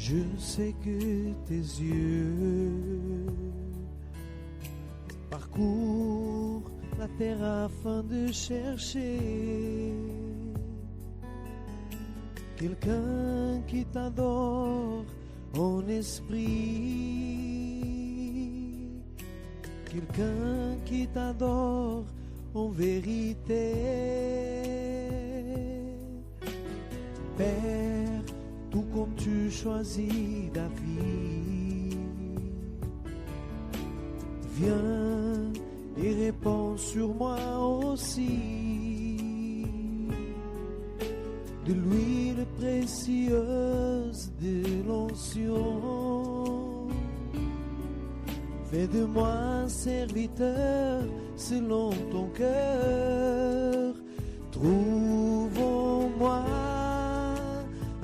Je sais que tes yeux parcourent la terre afin de chercher quelqu'un qui t'adore en esprit, quelqu'un qui t'adore en vérité. Père, tout comme tu choisis David, viens et répands sur moi aussi de l'huile précieuse de l'onction. Fais de moi un serviteur selon ton cœur. Trouve en moi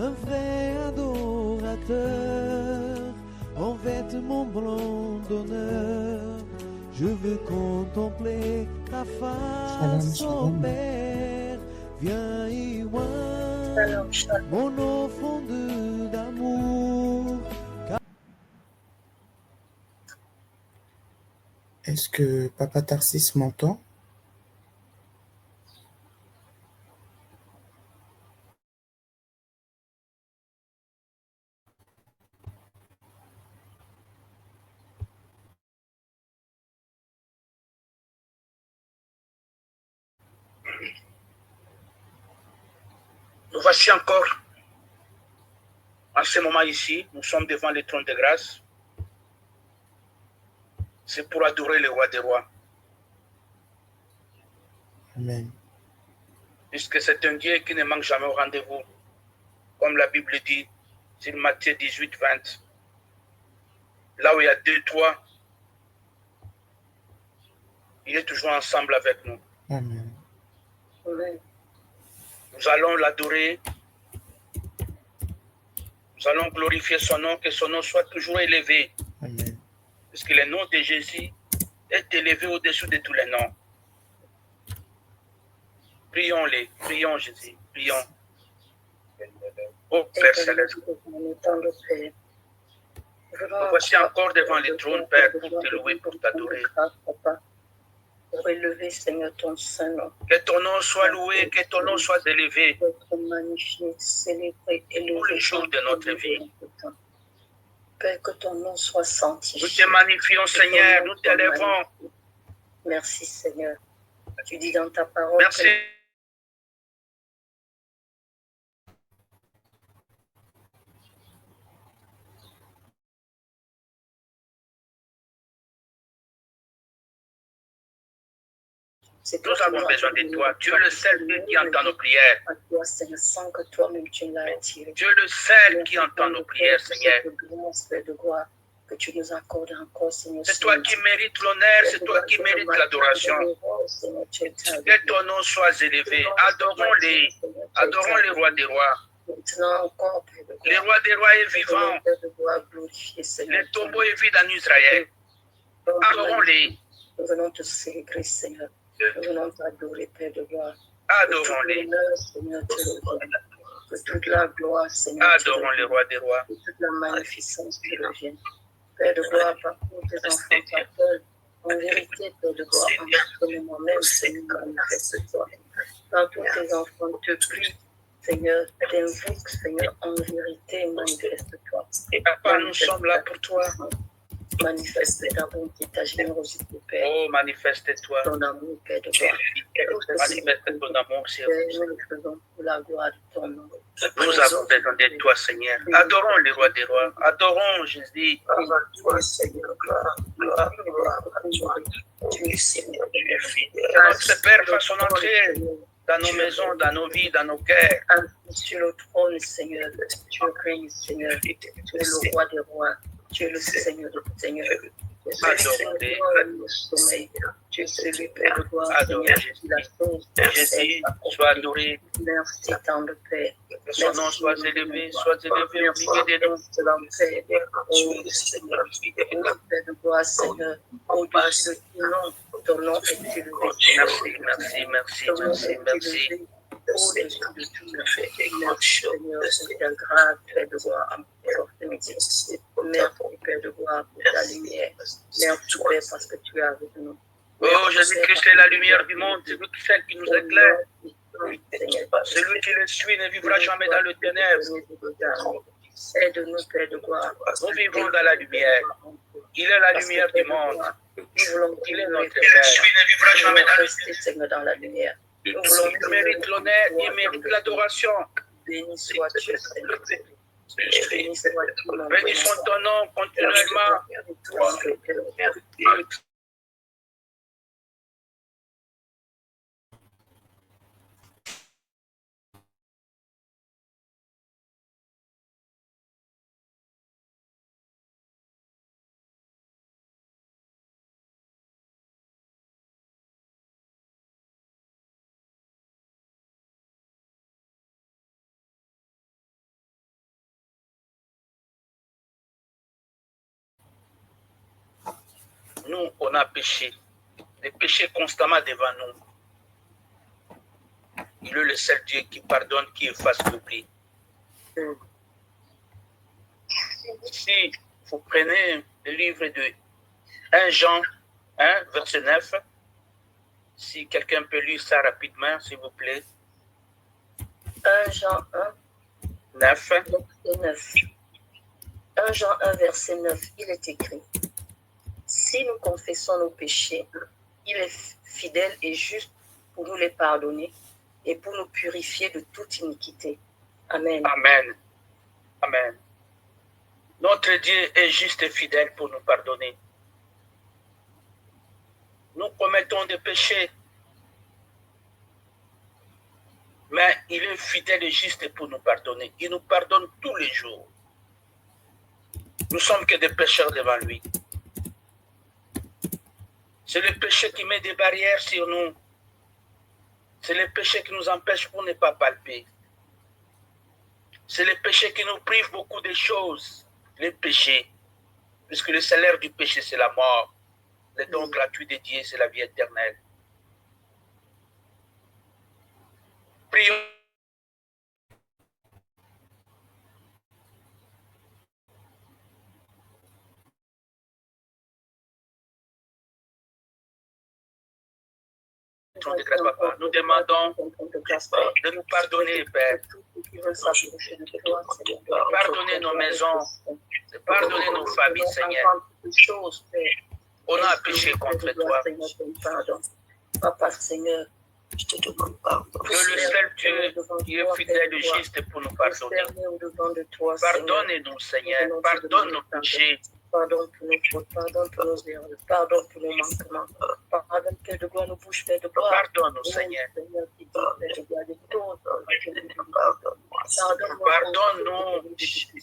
un vrai adorateur, en vêtements blancs d'honneur. Je veux contempler ta face, oh Père. Viens et oins mon offrande d'amour. Est-ce que Papa Tarsis m'entend? Nous voici encore en ce moment ici. Nous sommes devant le trône de grâce. C'est pour adorer le roi des rois. Amen. Puisque c'est un Dieu qui ne manque jamais au rendez-vous. Comme la Bible dit, sur Matthieu 18, 20. Là où il y a 2, 3, il est toujours ensemble avec nous. Amen. Nous allons l'adorer. Nous allons glorifier son nom, que son nom soit toujours élevé. Amen. Puisque le nom de Jésus est élevé au-dessus de tous les noms. Prions-les, prions Jésus, prions. Ô Père Céleste, nous voici encore devant le trône, Père, pour te louer, pour t'adorer. Pour élever, Seigneur, ton Saint-Nom. Que ton nom soit loué, que ton nom soit élevé. Pour être magnifié, célébré, élevé. Tous les jours de notre vie. Père, que ton nom soit sanctifié. Nous te magnifions, Seigneur, nous t'élèvons. Merci, Seigneur. Tu dis dans ta parole. Merci. Nous avons besoin de toi. Tu es le seul Dieu qui entend nos prières. Sans que toi-même tu l'as attiré. Tu es le seul qui entend nos prières, Seigneur. De gloire que tu nous accordes encore, Seigneur. C'est toi qui mérites l'honneur, c'est toi qui mérites l'adoration. Que ton nom soit élevé. Adorons-les. Adorons les rois des rois. Le roi des rois est vivant. Le tombeau est vide en Israël. Adorons-les. Nous venons te célébrer, Seigneur. Nous venons t'adorer, Père de gloire. Adorons-les. Que toute la gloire, Seigneur. Adorons les rois des rois. Que toute la magnificence te revienne. Père de gloire, parcours tes enfants t'appellent. En vérité, Père de gloire, en de moi-même, Seigneur, manifeste-toi. Quand tous tes enfants te prient, Seigneur, t'invoquent, Seigneur, en vérité, manifeste-toi. Et papa, nous sommes là pour toi. Manifeste ta bonté, ta générosité, Père. Oh, manifeste-toi. Ton amour, Père de gloire. Manifeste ton amour, Seigneur. Nous le faisons pour la gloire de ton nom. Nous avons besoin de toi, Seigneur. Adorons les rois des rois. Adorons Jésus. Toi, Seigneur, gloire, gloire, gloire. Tu es Seigneur, tu es fidèle. Que notre Père fasse son entrée dans nos maisons, dans nos vies, dans nos cœurs. Sur le trône, Seigneur, tu règnes, Seigneur. Tu es le roi des rois. Tu es le Seigneur des seigneurs. Adorons-les. Tu es celui, Père de gloire, Adorez Seigneur. Jésus, sois adoré. Merci, tendre Père. Que son nom soit élevé au milieu de nous. Père de gloire, Seigneur, au-dessus de tout nom, ton nom est élevé. Merci, merci, merci, merci, merci. au-dessus de tout. Merci, Seigneur, pour ta grâce, Père de gloire, opportunité. Merci, Père de gloire, pour ta lumière. Merci, Père, parce que tu es avec nous. Oh, Jésus-Christ est la lumière du monde, c'est lui celle qui nous éclaire. Celui qui le suit ne vivra jamais dans le ténèbre. Aide-nous, Père de gloire. Nous vivrons dans la lumière. Il est la lumière du monde. Il est notre Père. Celui ne vivra jamais dans le ténèbre. Seigneur, dans la lumière. Il mérite l'honneur, il mérite l'adoration. Béni sois-tu, Seigneur. Béni sois-tu. Bénissons ton nom continuellement. Nous, on a péché. Des péchés constamment devant nous. Il est le seul Dieu qui pardonne, qui efface l'oubli. Si vous prenez le livre de 1 Jean 1, verset 9, si quelqu'un peut lire ça rapidement, s'il vous plaît. 1 Jean 1, 9. verset 9. 1 Jean 1, verset 9, il est écrit: si nous confessons nos péchés, il est fidèle et juste pour nous les pardonner et pour nous purifier de toute iniquité. Amen. Amen. Amen. Notre Dieu est juste et fidèle pour nous pardonner. Nous commettons des péchés, mais il est fidèle et juste pour nous pardonner. Il nous pardonne tous les jours. Nous sommes que des pécheurs devant lui. C'est le péché qui met des barrières sur nous. C'est le péché qui nous empêche pour ne pas palper. C'est le péché qui nous prive beaucoup de choses. Les péchés. Puisque le salaire du péché, c'est la mort. Le don gratuit de Dieu, c'est la vie éternelle. Prions. De grâce, Papa. Nous demandons de nous pardonner, Père. Pardonnez nos maisons, pardonnez nos familles, Seigneur. On a péché contre toi. Papa, Seigneur, je te demande pardon. Que le seul Dieu qui est fidèle et juste pour nous pardonner. Pardonnez-nous, Seigneur. Pardonne nos péchés. Pardon pour nos fautes, pardon pour nos erreurs, pardon pour nos manquements, pardon Père de gloire, nos bouches, Père de gloire. Pardonne-nous, Seigneur. Pardonne-nous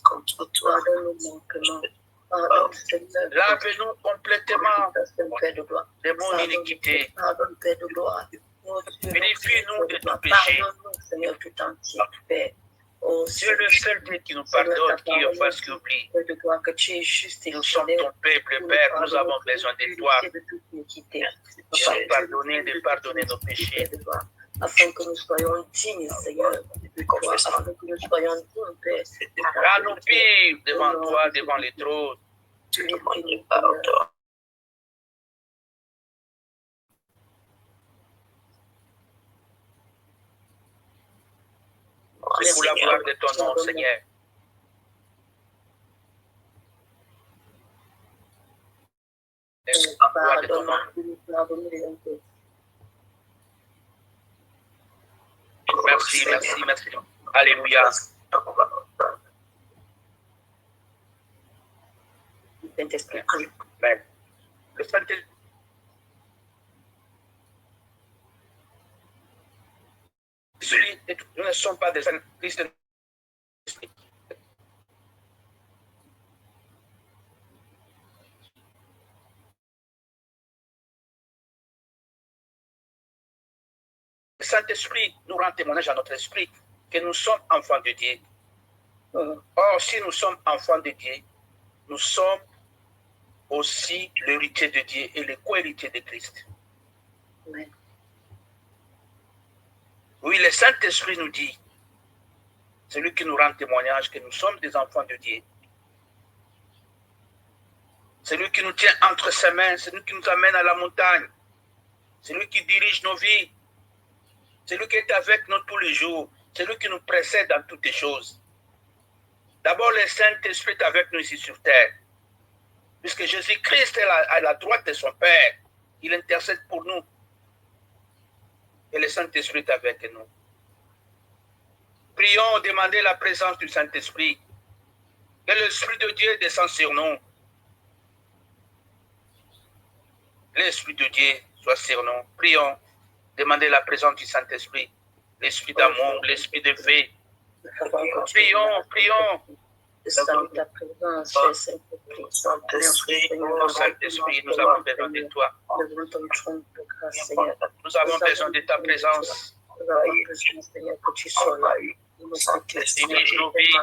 contre toi, pardonne nos manquements. Pardon, Seigneur. Lave-nous complètement Père de gloire. de mon iniquité. Pardonne, Père de gloire. Purifie-nous de tout péché. Pardonne-nous, Seigneur, tout entier, Père. Oh, tu es le seul Dieu qui nous pardonne, qui efface l'oubli. Nous sommes ton peuple, Père, nous avons besoin de toi. Tu nous pardonner, de pardonner nos péchés. Afin que nous soyons dignes, Seigneur, de toi, afin que nous soyons dignes, Père. Car nous vivons devant toi, devant les trônes. Tu nous pardonnes. C'est pour la gloire de ton nom, Seigneur. C'est pour la gloire de ton nom. Merci, merci, merci. Alléluia. Saint-Esprit. Amen. Le Saint-Esprit. Nous ne sommes pas des Christiens. Le Saint-Esprit nous rend témoignage à notre esprit que nous sommes enfants de Dieu. Or, si nous sommes enfants de Dieu, nous sommes aussi l'héritier de Dieu et le co-héritier de Christ. Amen. Oui, le Saint-Esprit nous dit, c'est lui qui nous rend témoignage que nous sommes des enfants de Dieu. C'est lui qui nous tient entre ses mains, c'est lui qui nous amène à la montagne. C'est lui qui dirige nos vies. C'est lui qui est avec nous tous les jours. C'est lui qui nous précède dans toutes les choses. D'abord, le Saint-Esprit est avec nous ici sur terre. Puisque Jésus-Christ est à la droite de son Père. Il intercède pour nous. Et le Saint-Esprit est avec nous. Prions, demandez la présence du Saint-Esprit. Que l'Esprit de Dieu descende sur nous. L'Esprit de Dieu soit sur nous. Prions, demandez la présence du Saint-Esprit. L'Esprit d'amour, l'Esprit de paix. Prions, prions. Ta présence, Saint-Esprit, oh Saint-Esprit, nous avons besoin de toi. Nous avons besoin de ta présence. Dirige nos vies.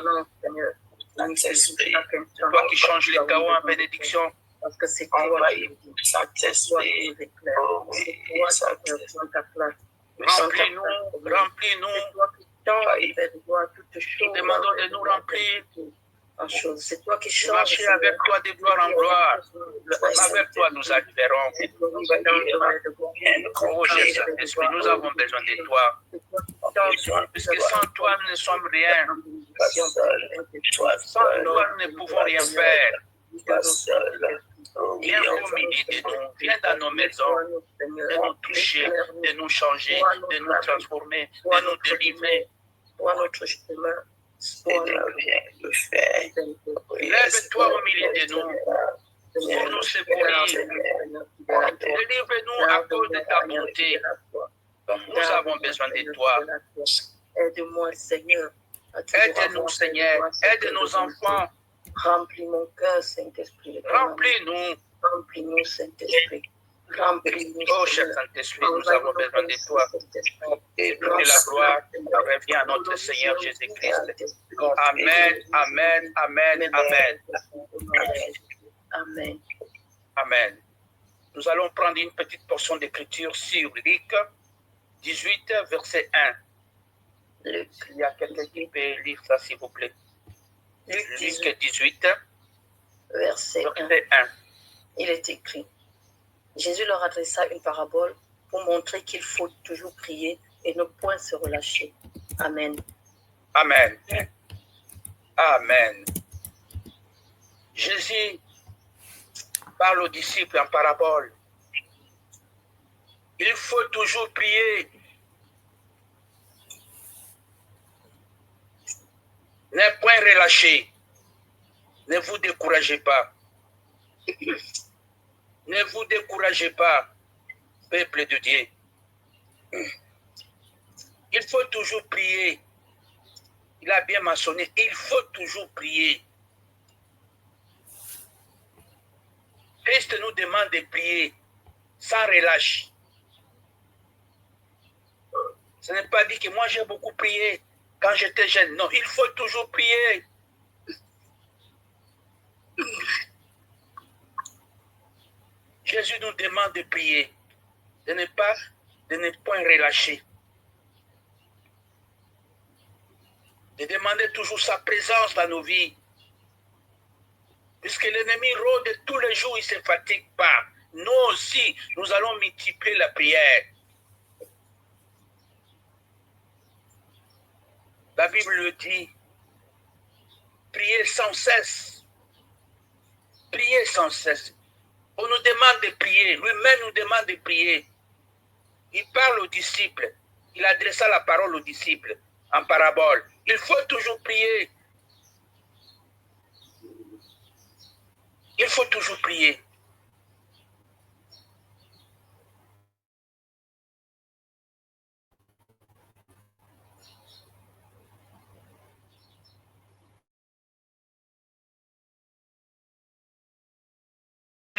Saint-Esprit, c'est toi qui changes les chaos en bénédiction. Parce que c'est toi qui Saint-Esprit, remplis-nous, remplis-nous. Nous demandons de nous remplir. C'est toi qui changes. Marcher avec toi de gloire en gloire. Avec toi, nous arriverons. Oh Jésus-Esprit, nous avons besoin de toi. Puisque sans toi, nous ne sommes rien. Sans toi, nous ne pouvons rien faire. Viens au milieu de nous, viens dans nos maisons, de nous toucher, de nous changer, de nous transformer, de nous délivrer. Lève-toi au milieu de nous pour nous secourir. Délivre-nous à cause de ta bonté. Nous avons besoin de toi. Aide-moi, Seigneur. Aide-nous, Seigneur. Aide nos enfants. Remplis mon cœur, Saint-Esprit. Remplis-nous. Remplis-nous, Saint-Esprit. Remplis-nous. Oh, cher Saint-Esprit, nous avons besoin de toi. Et que la gloire revient à notre Seigneur Jésus-Christ. Amen, amen, amen, amen. Amen. Amen. Nous allons prendre une petite portion d'écriture sur Luc 18, verset 1. Il y a quelqu'un qui peut lire ça, s'il vous plaît. Luc 18, verset 1. Il est écrit: Jésus leur adressa une parabole pour montrer qu'il faut toujours prier et ne point se relâcher. Amen. Amen. Amen. Jésus parle aux disciples en parabole. Il faut toujours prier. Ne point relâcher. Ne vous découragez pas. Ne vous découragez pas, peuple de Dieu. Il faut toujours prier. Il a bien mentionné, il faut toujours prier. Christ nous demande de prier sans relâche. Ce n'est pas dit que moi j'ai beaucoup prié quand j'étais jeune. Non, il faut toujours prier. Jésus nous demande de prier, de ne point relâcher, de demander toujours sa présence dans nos vies. Puisque l'ennemi rôde tous les jours, il ne se fatigue pas. Nous aussi, nous allons multiplier la prière. La Bible le dit, priez sans cesse. Priez sans cesse. On nous demande de prier. Lui-même nous demande de prier. Il parle aux disciples. Il adressa la parole aux disciples en parabole. Il faut toujours prier. Il faut toujours prier.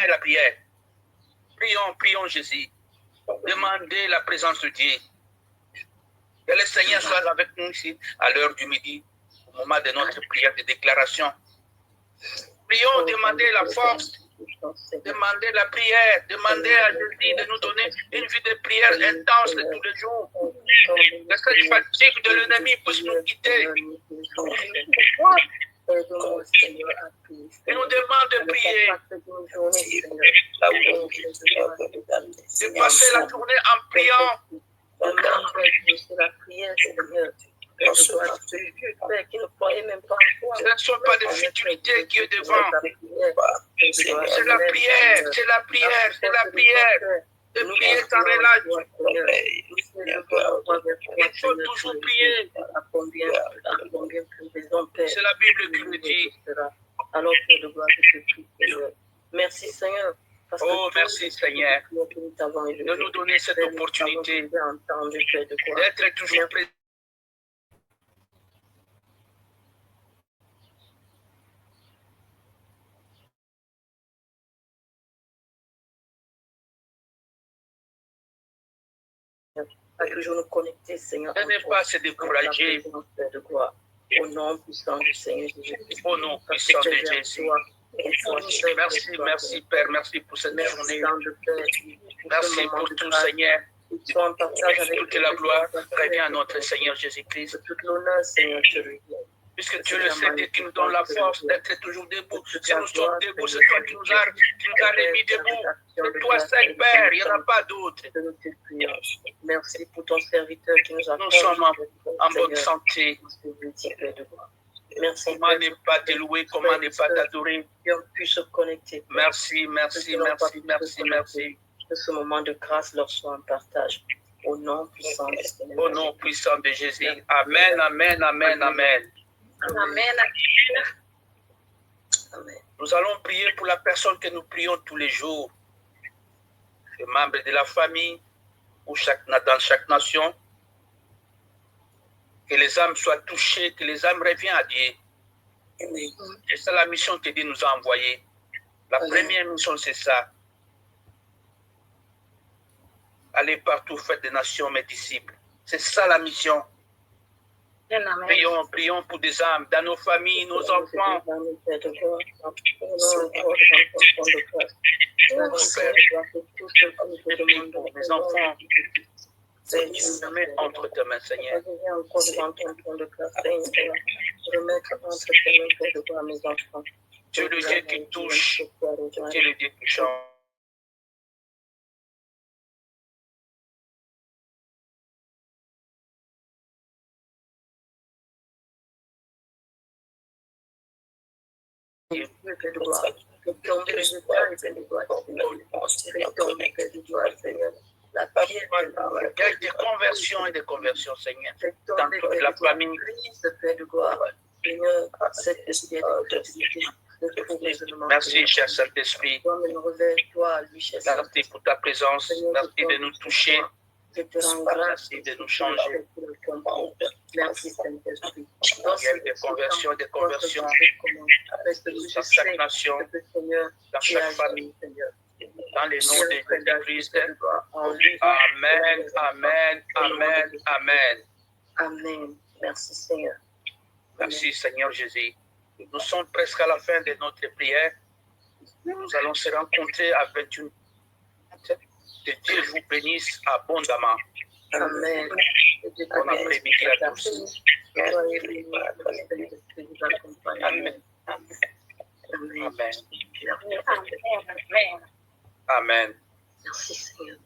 La prière. Prions, prions Jésus. Demandez la présence de Dieu. Que le Seigneur soit avec nous ici à l'heure du midi, au moment de notre prière de déclaration. Prions, demandez la force Demandez la prière. Demandez à Jésus de nous donner une vie de prière intense de tous les jours. Que cette fatigue de l'ennemi puisse nous quitter. Et nous demande de prier. De passer la journée en priant. Ce ne sont pas des futilités qui est devant. C'est la prière, c'est la prière, c'est la prière. De prier sans relâche. Il faut toujours prier. C'est la Bible qui nous dit. Merci Seigneur. Oh, merci Seigneur de nous donner cette opportunité d'être toujours présent. À toujours nous connecter, Seigneur. Ne pas se décourager. Au nom puissant du Seigneur Jésus. Au nom puissant de Jésus. Merci, merci Père, merci pour cette journée. Merci pour tout Seigneur. Toute la gloire revient à notre Seigneur Jésus-Christ. Puisque tu le sais, et tu nous donnes la force d'être toujours debout. Si nous sommes debout, c'est toi qui nous as remis debout. C'est toi seul, Père, il n'y en a pas d'autre. Merci pour ton serviteur qui nous a. Nous sommes en bonne santé. Merci. Comment ne pas te louer, comment ne pas t'adorer. On puisse se connecter. Merci, merci, merci, merci, merci. Que ce moment de grâce leur soit un partage. Au nom puissant de Jésus. Au nom puissant de Jésus. Amen, amen, amen, amen. Amen. Amen. Nous allons prier pour la personne que nous prions tous les jours. Les membres de la famille, ou dans chaque nation. Que les âmes soient touchées, que les âmes reviennent à Dieu. Et c'est la mission que Dieu nous a envoyée. La première mission, c'est ça. Allez partout, faites des nations mes disciples. C'est ça la mission. Prions, prions pour des âmes dans nos familles, nos enfants. Mes enfants, je mets entre tes mains, Seigneur. Tu es le Dieu qui touche, tu es le Dieu qui change. Il y a des conversions et des conversions, Seigneur, dans toute la famille. Merci, cher Saint-Esprit. Merci pour ta présence. Merci de nous toucher. Merci de nous changer. Merci, Saint-Esprit. Il y a des conversions dans chaque nation, dans chaque famille. Dans les noms de Jésus-Christ. Amen, amen, amen, amen. Amen. Merci, Seigneur. Merci, Seigneur Jésus. Nous sommes presque à la fin de notre prière. Nous allons se rencontrer à 21. Que Dieu vous bénisse abondamment. Amen. Bon après-midi à tous. Amen. Amen. Amen. Merci, Seigneur.